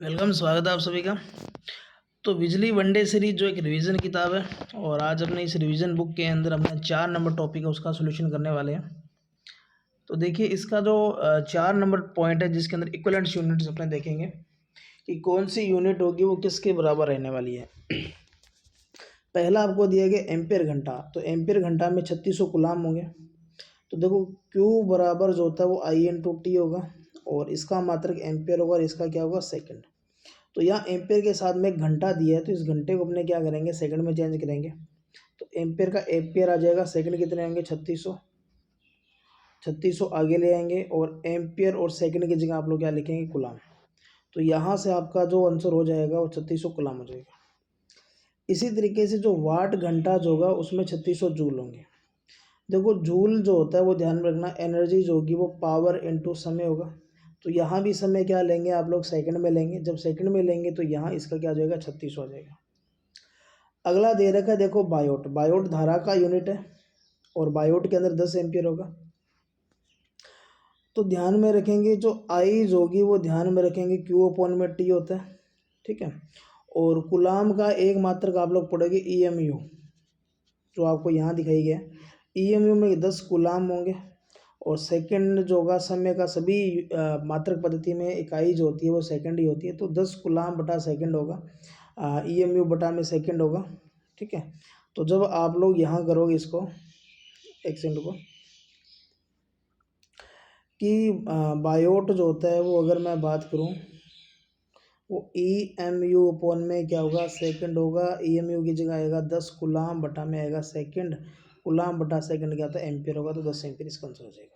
Welcome, स्वागत है आप सभी का। तो बिजली वनडे सीरीज जो एक रिवीजन किताब है और आज अपने इस रिवीजन बुक के अंदर हमने 4 नंबर टॉपिक है उसका सोल्यूशन करने वाले हैं। तो देखिए इसका जो 4 नंबर पॉइंट है जिसके अंदर इक्विवेलेंट यूनिट्स अपने देखेंगे कि कौन सी यूनिट होगी वो किसके बराबर रहने वाली है। पहला आपको दिया गया एम्पेयर घंटा, तो एम्पेयर घंटा में 3600 गुलाम होंगे। तो देखो क्यू बराबर जो होता है वो I/T होगा और इसका मात्रक एम्पेयर होगा और इसका क्या होगा सेकंड। तो यहाँ एम्पेयर के साथ में एक घंटा दिया है तो इस घंटे को अपने क्या करेंगे सेकंड में चेंज करेंगे। तो एम्पेयर का एम्पेयर आ जाएगा, सेकंड कितने आएंगे 3600, 3600 आगे ले आएंगे और एम्पेयर और सेकंड की जगह आप लोग क्या लिखेंगे गुलाम। तो यहाँ से आपका जो आंसर हो जाएगा वो 3600 गुलाम हो जाएगा। इसी तरीके से जो वाट घंटा जो होगा उसमें 3600 जूल होंगे। देखो जूल जो होता है वो ध्यान में रखना, एनर्जी जो होगी वो पावर इनटू समय होगा। तो यहाँ भी समय क्या लेंगे आप लोग सेकंड में लेंगे, जब सेकंड में लेंगे तो यहाँ इसका क्या हो जाएगा 3600 आ जाएगा। अगला दे रखा है देखो बायोट, बायोट धारा का यूनिट है और बायोट के अंदर 10 एम्पियर होगा। तो ध्यान में रखेंगे जो आई जो होगी वो ध्यान में रखेंगे Q/T होता है, ठीक है। और कुलाम का एक मात्रक आप लोग पढ़ोगे EMU जो आपको यहाँ दिखाई गया। EMU में 10 गुलाम होंगे और सेकंड जो होगा समय का सभी मात्रक पद्धति में इकाई जो होती है वो सेकंड ही होती है। तो 10 गुलाम बटा सेकंड होगा, EMU बटा में सेकंड होगा, ठीक है। तो जब आप लोग यहाँ करोगे इसको एक सेकंड को कि बायोट जो होता है वो अगर मैं बात करूँ वो EMU में क्या होगा सेकंड होगा। EMU की जगह आएगा 10 गुलाम बटा में आएगा सेकंड, गुलाम बटा सेकंड क्या होता है एम्पियर होगा, तो 10 एम्पियर इसका आंसर हो जाएगा।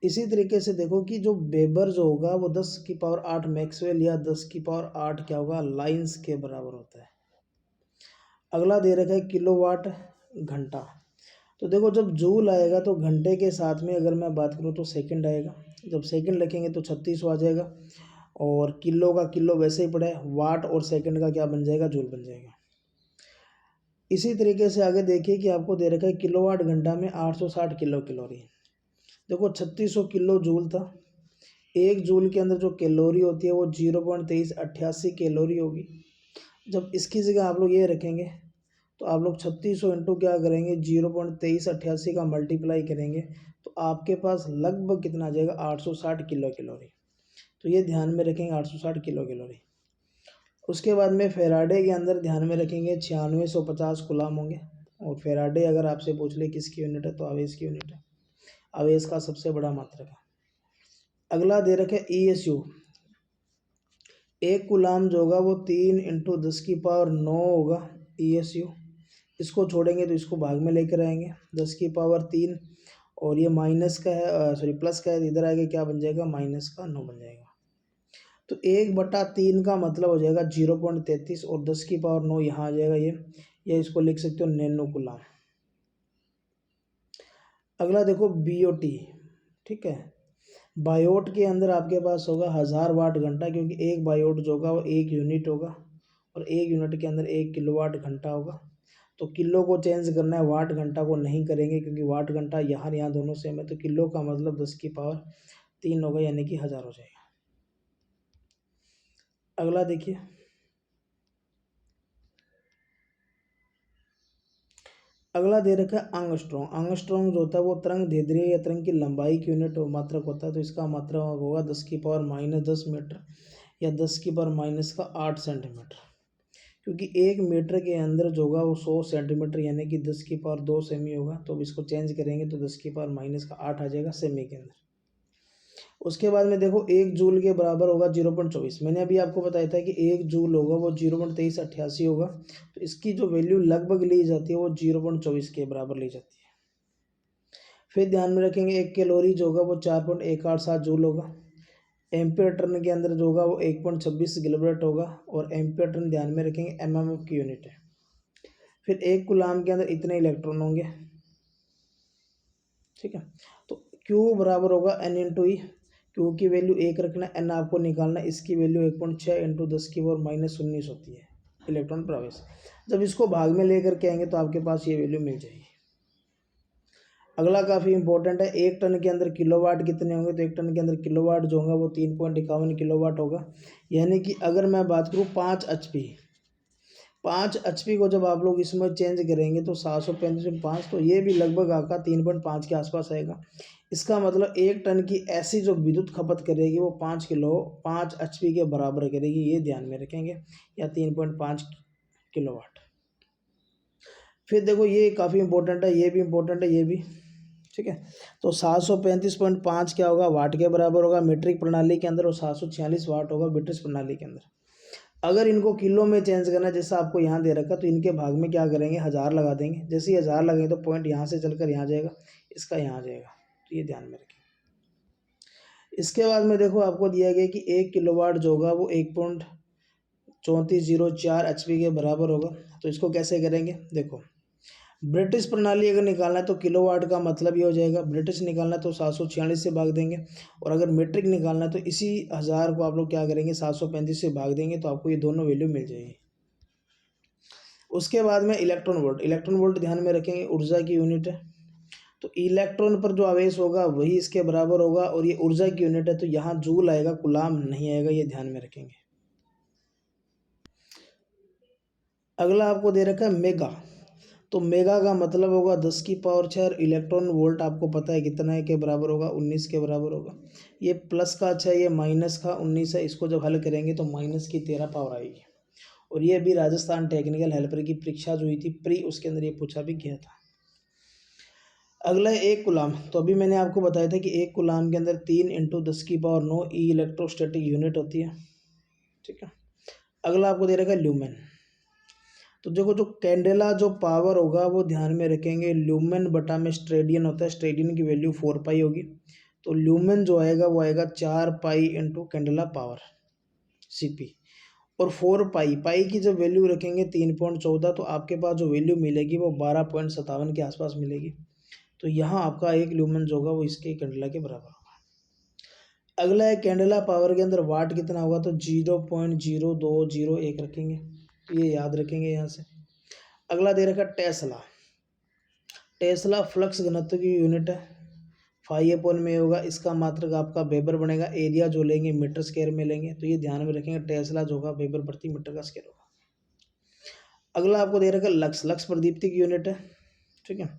इसी तरीके से देखो कि जो वेबर जो होगा वो 10⁸ मैक्सवेल या 10⁸ क्या होगा लाइंस के बराबर होता है। अगला दे रखा है किलोवाट घंटा। तो देखो जब जूल आएगा तो घंटे के साथ में अगर मैं बात करूँ तो सेकंड आएगा, जब सेकंड लिखेंगे तो 3600 आ जाएगा और किलो का किलो वैसे ही पड़ा है, वाट और सेकंड का क्या बन जाएगा जूल बन जाएगा। इसी तरीके से आगे देखिए कि आपको दे रखा है किलोवाट घंटा में 860 किलो कैलोरी। देखो 3600 किलो जूल था, एक जूल के अंदर जो कैलोरी होती है वो 0.2388 कैलोरी होगी। जब इसकी जगह आप लोग ये रखेंगे तो आप लोग 3600 इंटू क्या करेंगे 0.2388 का मल्टीप्लाई करेंगे तो आपके पास लगभग कितना आ जाएगा 860 किलो कैलोरी। तो ये ध्यान में रखेंगे 860 किलो कैलोरी। उसके बाद में फेराडे के अंदर ध्यान में रखेंगे 9650 गुलाम होंगे। और फेराडे अगर आपसे पूछ ले किसकी यूनिट है तो आवेश की यूनिट है, आवेश का सबसे बड़ा मात्रक है। अगला दे रखे ESU, एक गुलाम जो होगा वो 3 इंटू 10⁹ होगा ESU। इसको छोड़ेंगे तो इसको भाग में लेकर आएंगे 10⁻3 और ये माइनस का है सॉरी प्लस का है, इधर आगे क्या बन जाएगा -9 बन जाएगा। तो 1/3 का मतलब हो जाएगा 0.33 और 10⁻9 यहाँ आ जाएगा ये इसको लिख सकते हो नैनो गुलाम। अगला देखो BOT, ठीक है। बायोट के अंदर आपके पास होगा 1000 वाट घंटा, क्योंकि एक बायोट जो होगा वो एक यूनिट होगा और एक यूनिट के अंदर 1 किलोवाट घंटा होगा। तो किलो को चेंज करना है, वाट घंटा को नहीं करेंगे क्योंकि वाट घंटा यहाँ दोनों सेम है। तो किलो का मतलब 10⁻3 होगा यानी कि 1000 हो जाएगा। अगला देखिए अगला दे रखा है आंगस्ट्रॉन्ग। आंगस्ट्रॉन्ग जो होता है वो तरंग दैर्ध्य या तरंग की लंबाई की यूनिट मात्रक होता है। तो इसका मात्रक होगा 10⁻−10 मीटर या 10⁻8 सेंटीमीटर, क्योंकि 1 मीटर के अंदर जो होगा वो 100 सेंटीमीटर यानी कि 10⁻2 सेमी होगा। तो अब इसको चेंज करेंगे तो 10⁻−8 आ जाएगा सेमी के अंदर। उसके बाद में देखो 1 जूल के बराबर होगा 0.24। मैंने अभी आपको बताया था कि 1 जूल होगा वो 0.2388 होगा। तो इसकी जो वैल्यू लगभग ली जाती है वो 0.24 के बराबर ली जाती है। फिर ध्यान में रखेंगे 1 कैलोरी जो होगा वो 4.187 जूल होगा। एम्पियर टर्न के अंदर जो होगा वो 1.26 किलोवाट होगा और एम्पियर टर्न ध्यान में रखेंगे MMF की यूनिट है। फिर 1 गुलाम के अंदर इतने इलेक्ट्रॉन होंगे, ठीक है। तो Q बराबर होगा N/E। Q की वैल्यू 1 रखना, N आपको निकालना, इसकी वैल्यू 1.6 इंटू 10⁻−19 होती है इलेक्ट्रॉन प्रवेश। जब इसको भाग में लेकर के आएंगे तो आपके पास ये वैल्यू मिल जाएगी। अगला काफ़ी इंपॉर्टेंट है, 1 टन के अंदर किलोवाट कितने होंगे, तो 1 टन के अंदर किलोवाट जो होगा वो 3.51 किलोवाट होगा। यानी कि अगर मैं बात करूँ 5 HP, 5 HP को जब आप लोग इसमें चेंज करेंगे तो 735 तो ये भी लगभग आपका 3.5 के आसपास आएगा। इसका मतलब 1 टन की ऐसी जो विद्युत खपत करेगी वो 5 HP के बराबर करेगी, ये ध्यान में रखेंगे, या 3.5 किलोवाट। फिर देखो ये काफ़ी इंपॉर्टेंट है, ये भी इंपॉर्टेंट है, ये भी ठीक है। तो 735.5 क्या होगा, वाट के बराबर होगा मीट्रिक प्रणाली के अंदर, और 746 वाट होगा ब्रिटिश प्रणाली के अंदर। अगर इनको किलो में चेंज करना है, जैसा आपको यहाँ दे रखा, तो इनके भाग में क्या करेंगे, 1000 लगा देंगे। जैसे ही 1000 लगेंगे तो पॉइंट यहाँ से चलकर यहाँ जाएगा, इसका यहाँ जाएगा, तो ये ध्यान में रखें। इसके बाद में देखो आपको दिया गया कि 1 किलोवाट जो होगा वो 1.3404 HP के बराबर होगा। तो इसको कैसे करेंगे, देखो ब्रिटिश प्रणाली अगर निकालना है तो किलोवाट का मतलब ये हो जाएगा, ब्रिटिश निकालना है तो 746 से भाग देंगे, और अगर मीट्रिक निकालना है तो इसी 1000 को आप लोग क्या करेंगे, 735 से भाग देंगे, तो आपको ये दोनों वैल्यू मिल जाएगी। उसके बाद में इलेक्ट्रॉन वोल्ट, इलेक्ट्रॉन वोल्ट ध्यान में रखेंगे, ऊर्जा की यूनिट है। तो इलेक्ट्रॉन पर जो आवेश होगा वही इसके बराबर होगा, और ये ऊर्जा की यूनिट है, तो यहाँ जूल आएगा, कूलाम नहीं आएगा, ये ध्यान में रखेंगे। अगला आपको दे रखा है मेगा, तो मेगा का मतलब होगा 10⁶, और इलेक्ट्रॉन वोल्ट आपको पता है कितना है, के बराबर होगा 19 के बराबर होगा। ये प्लस का अच्छा है, ये माइनस का 19 है, इसको जब हल करेंगे तो -13 पावर आएगी। और ये भी राजस्थान टेक्निकल हेल्पर की परीक्षा जो हुई थी प्री, उसके अंदर ये पूछा भी गया था। अगला है 1 कूलाम, तो अभी मैंने आपको बताया था कि 1 कूलाम के अंदर 3 × 10⁹ ई इलेक्ट्रोस्टैटिक यूनिट होती है, ठीक है। अगला आपको दे रखा है ल्यूमेन, तो देखो जो कैंडेला जो पावर होगा वो ध्यान में रखेंगे, ल्यूमेन बटा में स्ट्रेडियन होता है, स्ट्रेडियन की वैल्यू 4 पाई होगी, तो ल्यूमेन जो आएगा वो आएगा 4 पाई × कैंडेला पावर सीपी, और 4 पाई, पाई की जब वैल्यू रखेंगे 3.14, तो आपके पास जो वैल्यू मिलेगी वो 12.57 के आसपास मिलेगी। तो यहाँ आपका एक ल्यूमेन जो होगा वो इसके कैंडेला के बराबर होगा। अगला है कैंडेला पावर के अंदर वाट कितना होगा, तो 0.0201 रखेंगे, तो ये याद रखेंगे यहाँ से। अगला दे रखा टेस्ला, टेस्ला फ्लक्स घनत्व की यूनिट है, फाई/में होगा, इसका मात्रक आपका वेबर बनेगा, एरिया जो लेंगे मीटर स्क्वायर में लेंगे, तो ये ध्यान में रखेंगे, टेस्ला जो होगा वेबर प्रति मीटर का स्क्वायर होगा। अगला आपको दे रखा लक्स, लक्स प्रदीप्ति की यूनिट है, ठीक है।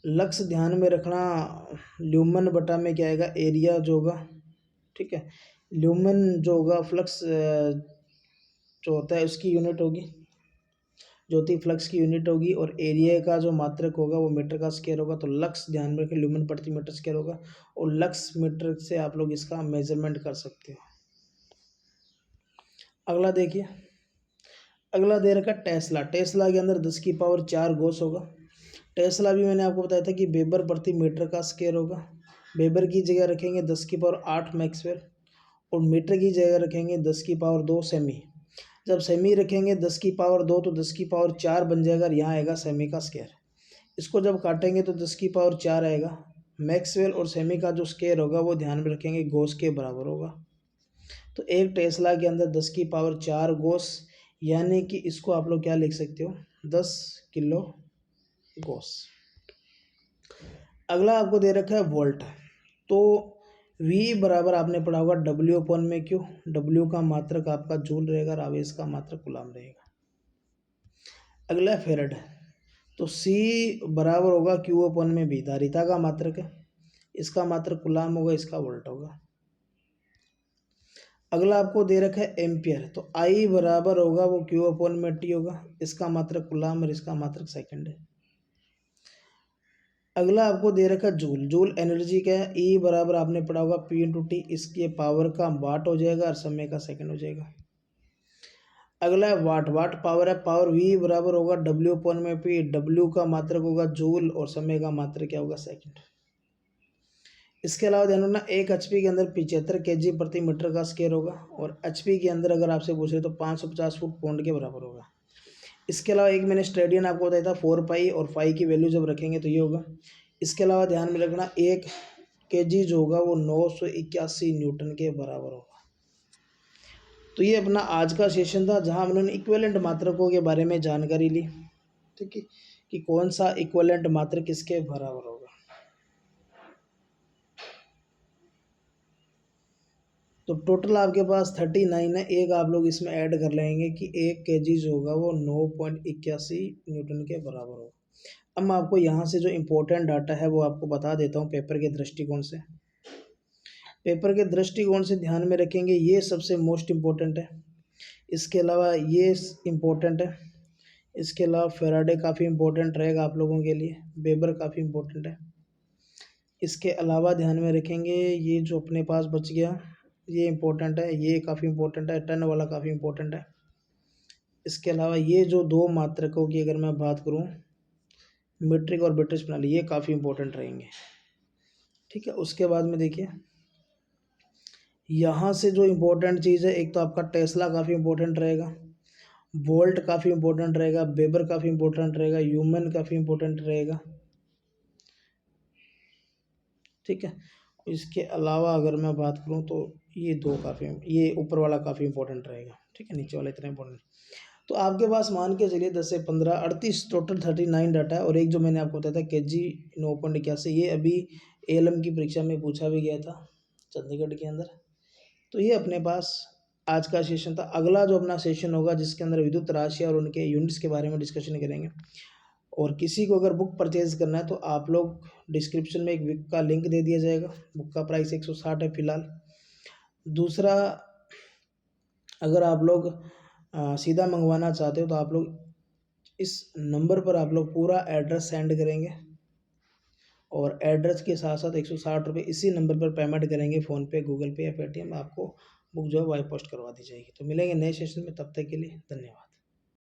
लक्स ध्यान में रखना, ल्यूमन बटा में क्या आएगा, एरिया जो होगा, ठीक है। ल्यूमन जो होगा फ्लक्स जो होता है उसकी यूनिट होगी, ज्योति फ्लक्स की यूनिट होगी, और एरिया का जो मात्रक होगा वो मीटर का स्क्वायर होगा। तो लक्स ध्यान में रखें, ल्यूमन प्रति मीटर स्क्वायर होगा, और लक्स मीटर से आप लोग इसका मेजरमेंट कर सकते हो। अगला देखिए, अगला दे रखा टेस्ला, टेस्ला के अंदर 10⁴ गोस होगा। टेस्ला भी मैंने आपको बताया था कि वेबर प्रति मीटर का स्क्वायर होगा, वेबर की जगह रखेंगे 10⁸ मैक्सवेल, और मीटर की जगह रखेंगे 10⁻² सेमी। जब सेमी रखेंगे 10⁻² तो 10⁻4 बन जाएगा, और यहाँ आएगा सेमी का स्क्वायर। इसको जब काटेंगे तो 10⁻4 आएगा। मैक्सवेल और सेमी का जो स्क्वायर होगा वो ध्यान में रखेंगे गोस के बराबर होगा। तो एक टेस्ला के अंदर 10⁻4 गोस, यानी कि इसको आप लोग क्या लिख सकते हो, 10 किलो गोस। अगला आपको दे रखा है वोल्ट, तो V बराबर आपने पढ़ा होगा W/Q, W का मात्रक आपका जूल रहेगा, और आवेश का मात्रक कूलाम रहेगा। अगला फेरेड, तो C बराबर होगा Q/V, धारिता का मात्रक है, इसका मात्रक कूलाम होगा, इसका वोल्ट होगा। अगला आपको दे रखा है एम्पियर, तो I बराबर होगा वो Q/T होगा, इसका मात्रक कूलाम और इसका मात्रक सेकंड है। अगला आपको दे रखा है जूल, जूल एनर्जी का है, E बराबर आपने पढ़ा होगा P/T, इसके पावर का वाट हो जाएगा और समय का सेकंड हो जाएगा। अगला है वाट, वाट पावर है, पावर V बराबर होगा W/P, W का मात्रक होगा जूल, और समय का मात्रक क्या होगा, सेकंड। इसके अलावा ध्यान रखना 1 HP के अंदर 75 kg प्रति मीटर का स्क्वायर होगा, और HP के अंदर अगर आपसे पूछ रहे तो 550 फुट पौंड के बराबर होगा। इसके अलावा एक मैंने स्ट्रेडियन आपको बताया था 4 पाई, और फाई की वैल्यू जब रखेंगे तो ये होगा। इसके अलावा ध्यान में रखना 1 kg जो होगा वो 981 न्यूटन के बराबर होगा। तो ये अपना आज का सेशन था, जहां हम लोगों इक्विवेलेंट मात्रकों के बारे में जानकारी ली, ठीक है, कि कौन सा इक्विवेलेंट मात्रक किसके बराबर होगा। तो टोटल आपके पास 39 है। एक आप लोग इसमें ऐड कर लेंगे कि 1 kg जो होगा वो 9.81 न्यूटन के बराबर होगा। अब मैं आपको यहाँ से जो इम्पोर्टेंट डाटा है वो आपको बता देता हूँ पेपर के दृष्टिकोण से। पेपर के दृष्टिकोण से ध्यान में रखेंगे, ये सबसे मोस्ट इम्पोर्टेंट है। इसके अलावा ये इम्पोर्टेंट है। इसके अलावा फेराडे काफ़ी इम्पोर्टेंट रहेगा आप लोगों के लिए, वेबर काफ़ी इम्पोर्टेंट है। इसके अलावा ध्यान में रखेंगे ये जो अपने पास बच गया ये इम्पोर्टेंट है, ये काफ़ी इम्पोर्टेंट है, टन वाला काफ़ी इम्पोर्टेंट है। इसके अलावा ये जो दो मात्रकों की अगर मैं बात करूँ, मीट्रिक और ब्रिटिश प्रणाली, ये काफ़ी इम्पोर्टेंट रहेंगे। ठीक है, उसके बाद में देखिए यहाँ से जो इम्पोर्टेंट चीज़ है, एक तो आपका टेस्ला काफ़ी इम्पोर्टेंट रहेगा, वोल्ट काफ़ी इम्पोर्टेंट रहेगा, वेबर काफ़ी इम्पोर्टेंट रहेगा, ह्यूमन काफ़ी इम्पोर्टेंट रहेगा। ठीक है, इसके अलावा अगर मैं बात करूँ तो ये दो काफ़ी, ये ऊपर वाला काफ़ी इंपॉर्टेंट रहेगा। ठीक है, नीचे वाला इतना इंपॉर्टेंट। तो आपके पास मान के चलिए 10 से 15 38 टोटल 39 डाटा है। और एक जो मैंने आपको बताया था KG 9.81, ये अभी ALM की परीक्षा में पूछा भी गया था चंडीगढ़ के अंदर। तो ये अपने पास आज का सेशन था। अगला जो अपना सेशन होगा जिसके अंदर विद्युत राशि और उनके यूनिट्स के बारे में डिस्कशन करेंगे। और किसी को अगर बुक परचेज करना है तो आप लोग डिस्क्रिप्शन में एक बुक का लिंक दे दिया जाएगा। बुक का प्राइस 160 है फिलहाल। दूसरा, अगर आप लोग सीधा मंगवाना चाहते हो तो आप लोग इस नंबर पर आप लोग पूरा एड्रेस सेंड करेंगे और एड्रेस के साथ साथ 160 रुपये इसी नंबर पर पेमेंट करेंगे, फ़ोनपे, गूगल पे या पेटीएम। आपको बुक जो है वाई पोस्ट करवा दी जाएगी। तो मिलेंगे नए सेशन में, तब तक के लिए धन्यवाद।